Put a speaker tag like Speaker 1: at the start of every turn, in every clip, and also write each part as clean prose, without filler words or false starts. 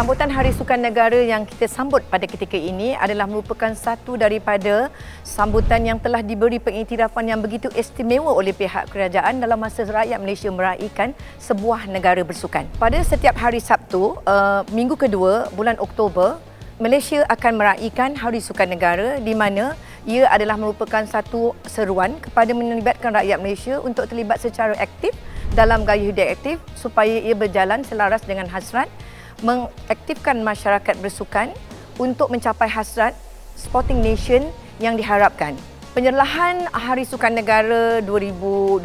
Speaker 1: Sambutan Hari Sukan Negara yang kita sambut pada ketika ini adalah merupakan satu daripada sambutan yang telah diberi pengiktirafan yang begitu istimewa oleh pihak kerajaan dalam masa rakyat Malaysia meraihkan sebuah negara bersukan. Pada setiap hari Sabtu, minggu kedua bulan Oktober, Malaysia akan meraihkan Hari Sukan Negara di mana ia adalah merupakan satu seruan kepada melibatkan rakyat Malaysia untuk terlibat secara aktif dalam gaya hidup aktif supaya ia berjalan selaras dengan hasrat mengaktifkan masyarakat bersukan untuk mencapai hasrat sporting nation yang diharapkan. Penyerahan Hari Sukan Negara 2021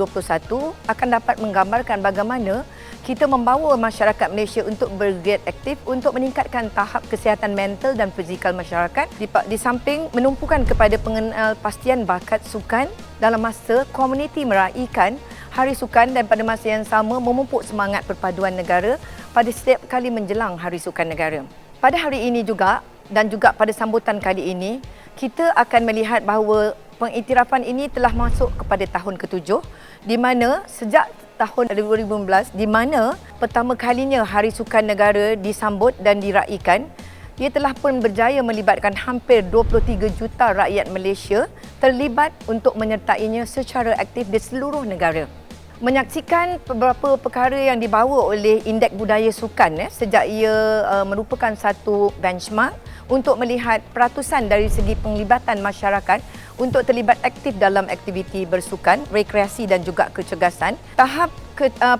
Speaker 1: akan dapat menggambarkan bagaimana kita membawa masyarakat Malaysia untuk bergiat aktif untuk meningkatkan tahap kesihatan mental dan fizikal masyarakat di samping menumpukan kepada pengenalpastian bakat sukan dalam masa komuniti meraihkan Hari Sukan dan pada masa yang sama memupuk semangat perpaduan negara pada setiap kali menjelang Hari Sukan Negara. Pada hari ini juga dan juga pada sambutan kali ini, kita akan melihat bahawa pengiktirafan ini telah masuk kepada tahun ke-7 di mana sejak tahun 2015 di mana pertama kalinya Hari Sukan Negara disambut dan diraihkan, ia telah pun berjaya melibatkan hampir 23 juta rakyat Malaysia terlibat untuk menyertainya secara aktif di seluruh negara. Menyaksikan beberapa perkara yang dibawa oleh Indeks Budaya Sukan sejak ia merupakan satu benchmark untuk melihat peratusan dari segi penglibatan masyarakat untuk terlibat aktif dalam aktiviti bersukan, rekreasi dan juga kecergasan. Tahap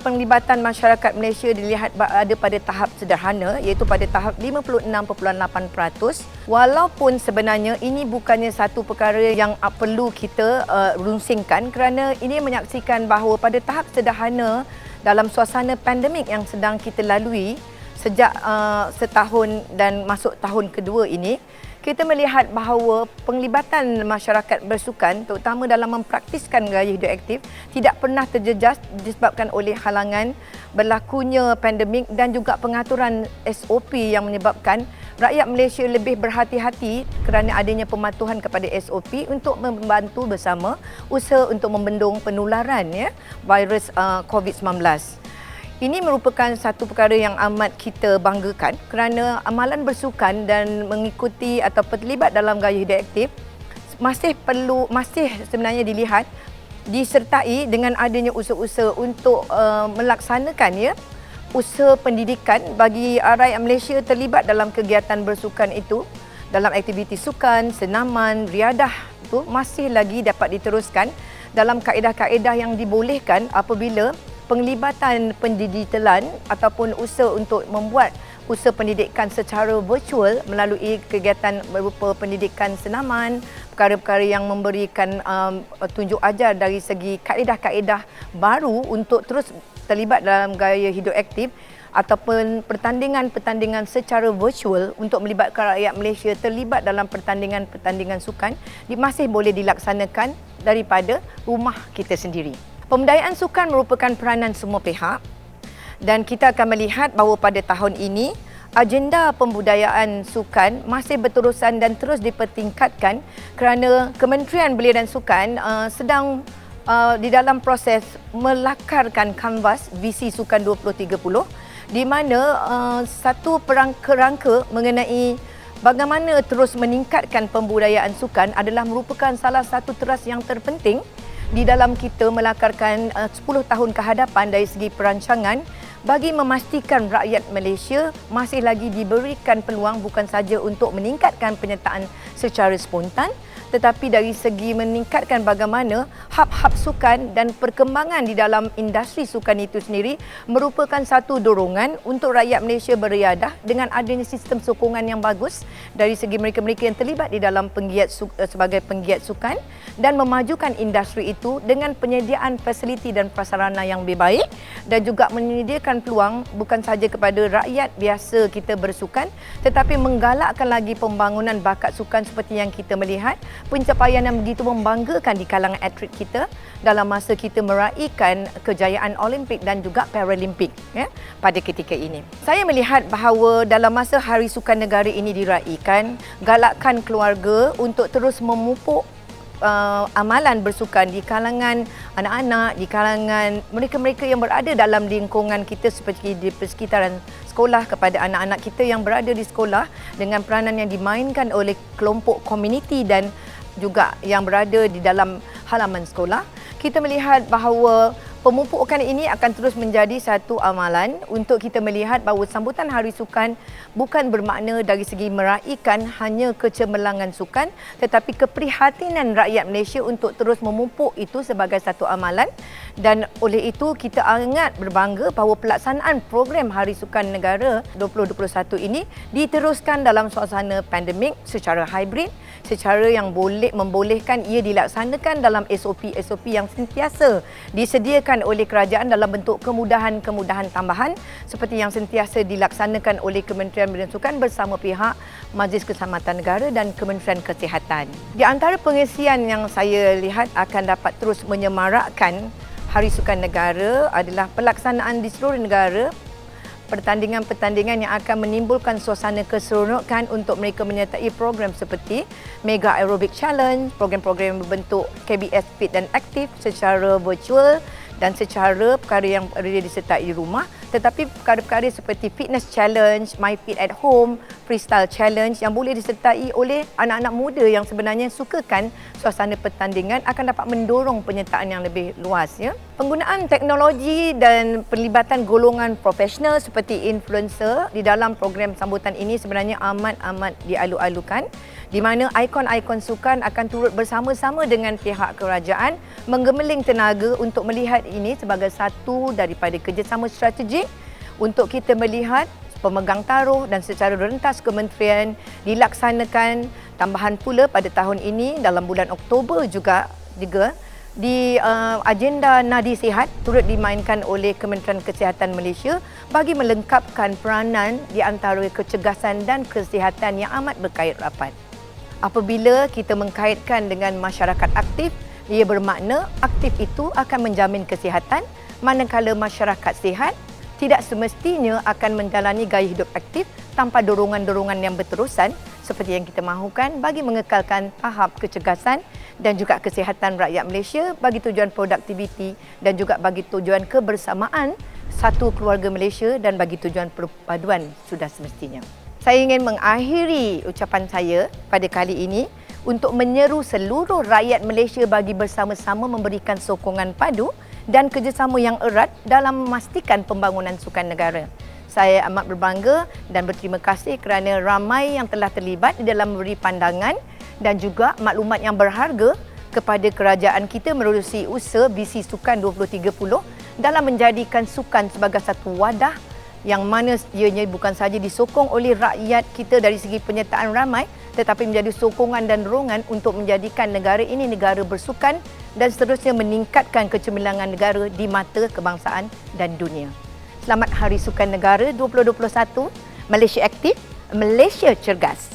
Speaker 1: penglibatan masyarakat Malaysia dilihat ada pada tahap sederhana iaitu pada tahap 56.8%. Walaupun sebenarnya ini bukannya satu perkara yang perlu kita runsingkan kerana ini menyaksikan bahawa pada tahap sederhana dalam suasana pandemik yang sedang kita lalui sejak setahun dan masuk tahun kedua ini, kita melihat bahawa penglibatan masyarakat bersukan terutama dalam mempraktiskan gaya hidup aktif tidak pernah terjejas disebabkan oleh halangan berlakunya pandemik dan juga pengaturan SOP yang menyebabkan rakyat Malaysia lebih berhati-hati kerana adanya pematuhan kepada SOP untuk membantu bersama usaha untuk membendung penularan virus COVID-19. Ini merupakan satu perkara yang amat kita banggakan kerana amalan bersukan dan mengikuti atau terlibat dalam gaya hidup aktif masih sebenarnya dilihat disertai dengan adanya usaha-usaha untuk melaksanakan usaha pendidikan bagi rakyat Malaysia terlibat dalam kegiatan bersukan itu dalam aktiviti sukan, senaman, riadah itu masih lagi dapat diteruskan dalam kaedah-kaedah yang dibolehkan apabila penglibatan pendigitalan ataupun usaha untuk membuat usaha pendidikan secara virtual melalui kegiatan berupa pendidikan senaman, perkara-perkara yang memberikan tunjuk ajar dari segi kaedah-kaedah baru untuk terus terlibat dalam gaya hidup aktif ataupun pertandingan-pertandingan secara virtual untuk melibatkan rakyat Malaysia terlibat dalam pertandingan-pertandingan sukan masih boleh dilaksanakan daripada rumah kita sendiri. Pemberdayaan sukan merupakan peranan semua pihak dan kita akan melihat bahawa pada tahun ini agenda pembudayaan sukan masih berterusan dan terus dipertingkatkan kerana Kementerian Belia dan Sukan sedang di dalam proses melakarkan kanvas visi Sukan 2030 di mana satu kerangka mengenai bagaimana terus meningkatkan pembudayaan sukan adalah merupakan salah satu teras yang terpenting di dalam kita melakarkan 10 tahun ke hadapan dari segi perancangan bagi memastikan rakyat Malaysia masih lagi diberikan peluang bukan saja untuk meningkatkan penyertaan secara spontan tetapi dari segi meningkatkan bagaimana hub-hub sukan dan perkembangan di dalam industri sukan itu sendiri merupakan satu dorongan untuk rakyat Malaysia beriadah dengan adanya sistem sokongan yang bagus dari segi mereka-mereka yang terlibat di dalam sebagai penggiat sukan dan memajukan industri itu dengan penyediaan fasiliti dan prasarana yang lebih baik dan juga menyediakan peluang bukan sahaja kepada rakyat biasa kita bersukan tetapi menggalakkan lagi pembangunan bakat sukan seperti yang kita melihat pencapaian yang begitu membanggakan di kalangan atlet kita dalam masa kita meraihkan kejayaan Olimpik dan juga Paralimpik pada ketika ini. Saya melihat bahawa dalam masa Hari Sukan Negara ini diraihkan, galakkan keluarga untuk terus memupuk amalan bersukan di kalangan anak-anak, di kalangan mereka-mereka yang berada dalam lingkungan kita seperti di persekitaran sekolah, kepada anak-anak kita yang berada di sekolah dengan peranan yang dimainkan oleh kelompok komuniti dan juga yang berada di dalam halaman sekolah. Kita melihat bahawa pemupukan ini akan terus menjadi satu amalan untuk kita melihat bahawa sambutan Hari Sukan bukan bermakna dari segi meraihkan hanya kecemerlangan sukan, tetapi keprihatinan rakyat Malaysia untuk terus memupuk itu sebagai satu amalan. Dan oleh itu kita sangat berbangga bahawa pelaksanaan program Hari Sukan Negara 2021 ini diteruskan dalam suasana pandemik secara hybrid, secara yang membolehkan ia dilaksanakan dalam SOP-SOP yang sentiasa disediakan oleh kerajaan dalam bentuk kemudahan-kemudahan tambahan seperti yang sentiasa dilaksanakan oleh Kementerian Bidang Sukan bersama pihak Majlis Keselamatan Negara dan Kementerian Kesihatan. Di antara pengisian yang saya lihat akan dapat terus menyemarakkan Hari Sukan Negara adalah pelaksanaan di seluruh negara pertandingan-pertandingan yang akan menimbulkan suasana keseronokan untuk mereka menyertai program seperti Mega Aerobic Challenge, program-program berbentuk KBS Fit dan Aktif secara virtual dan secara perkara yang boleh disertai di rumah, tetapi perkara-perkara seperti Fitness Challenge, My Fit at Home, Freestyle Challenge yang boleh disertai oleh anak-anak muda yang sebenarnya sukakan suasana pertandingan akan dapat mendorong penyertaan yang lebih luas. Ya. Penggunaan teknologi dan perlibatan golongan profesional seperti influencer di dalam program sambutan ini sebenarnya amat-amat dialu-alukan, di mana ikon-ikon sukan akan turut bersama-sama dengan pihak kerajaan menggemeling tenaga untuk melihat ini sebagai satu daripada kerjasama strategik untuk kita melihat pemegang taruh dan secara rentas kementerian dilaksanakan. Tambahan pula pada tahun ini dalam bulan Oktober juga di agenda Nadi Sihat turut dimainkan oleh Kementerian Kesihatan Malaysia bagi melengkapkan peranan di antara kecergasan dan kesihatan yang amat berkait rapat. Apabila kita mengkaitkan dengan masyarakat aktif, ia bermakna aktif itu akan menjamin kesihatan, manakala masyarakat sihat tidak semestinya akan menjalani gaya hidup aktif tanpa dorongan-dorongan yang berterusan seperti yang kita mahukan bagi mengekalkan tahap kecergasan dan juga kesihatan rakyat Malaysia bagi tujuan produktiviti dan juga bagi tujuan kebersamaan satu keluarga Malaysia dan bagi tujuan perpaduan sudah semestinya. Saya ingin mengakhiri ucapan saya pada kali ini untuk menyeru seluruh rakyat Malaysia bagi bersama-sama memberikan sokongan padu dan kerjasama yang erat dalam memastikan pembangunan sukan negara. Saya amat berbangga dan berterima kasih kerana ramai yang telah terlibat di dalam memberi pandangan dan juga maklumat yang berharga kepada kerajaan kita menerusi usaha Visi Sukan 2030 dalam menjadikan sukan sebagai satu wadah yang mana ianya bukan sahaja disokong oleh rakyat kita dari segi penyertaan ramai, tetapi menjadi sokongan dan dorongan untuk menjadikan negara ini negara bersukan dan seterusnya meningkatkan kecemerlangan negara di mata kebangsaan dan dunia. Selamat Hari Sukan Negara 2021. Malaysia aktif, Malaysia cergas.